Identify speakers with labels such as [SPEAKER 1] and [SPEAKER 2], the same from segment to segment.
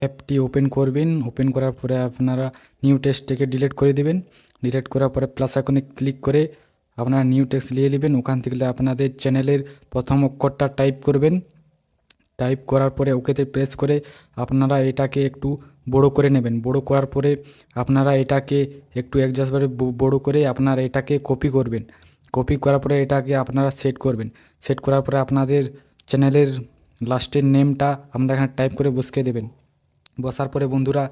[SPEAKER 1] অ্যাপটি ওপেন করবেন। ওপেন করার পরে আপনারা নিউ টেক্সটটাকে ডিলিট করে দেবেন। ডিলিট করার পরে প্লাস আইকনে ক্লিক করে আপনারা নিউ টেক্সট নিয়ে নেবেন। ওখান থেকে আপনাদের চ্যানেলের প্রথম অক্ষরটা টাইপ করবেন। টাইপ করার পরে ওকেতে প্রেস করে আপনারা এটাকে একটু বড় করে নেবেন। বড় করার পরে আপনারা এটাকে একটু অ্যাডজাস্টভাবে বড় করে আপনারা এটাকে কপি করবেন। কপি করার পরে এটাকে আপনারা সেট করবেন। সেট করার পরে আপনাদের চ্যানেলের লাস্টের নেমটা আপনারা এখানে টাইপ করে বসিয়ে দেবেন। বসার পরে বন্ধুরা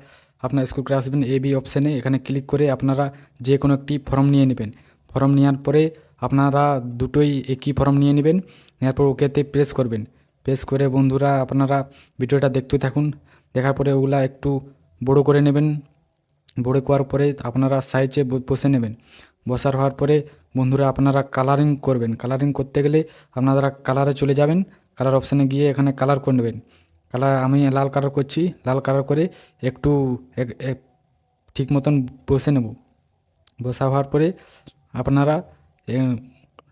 [SPEAKER 1] আপনার স্ক্রল করে আসবেন এবি অপশানে। এখানে ক্লিক করে আপনারা যে কোনো একটি ফর্ম নিয়ে নেবেন। ফর্ম নেওয়ার পরে আপনারা দুটোই একই ফর্ম নিয়ে নেবেন। নেওয়ার পর ওকেতে প্রেস করবেন। প্রেস করে বন্ধুরা আপনারা ভিডিওটা দেখতে থাকুন। দেখার পরে ওগুলা একটু বড় করে নেবেন। বড় করার পরে আপনারা সাইজে বসে নেবেন। বসার হওয়ার পরে বন্ধুরা আপনারা কালারিং করবেন। কালারিং করতে গেলে আপনারা কালারে চলে যাবেন। কালার অপশানে গিয়ে এখানে কালার করে নেবেন। কালার আমি লাল কালার করছি। লাল কালার করে একটু ঠিক মতন বসে নেব। বসা হওয়ার পরে আপনারা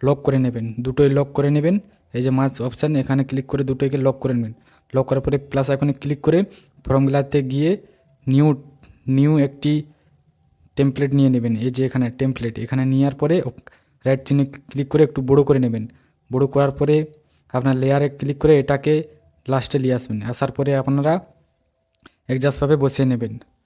[SPEAKER 1] লক করে নেবেন। দুটোই লক করে নেবেন। এই যে মাছ অপশান এখানে ক্লিক করে দুটোইকে লক করে নেবেন। লক করার পরে প্লাস আইকনে ক্লিক করে ফর্মগুলাতে গিয়ে নিউ নিউ একটি টেমপ্লেট নিয়ে নেবেন। এই যে এখানে টেমপ্লেট এখানে নেওয়ার পরে রাইট চিহ্নে ক্লিক করে একটু বড় করে নেবেন। বড় করার পরে আপনার লেয়ারে ক্লিক করে এটাকে লাস্টে নিয়ে আসবেন। আসার পরে আপনারা অ্যাডজাস্টভাবে বসিয়ে নেবেন।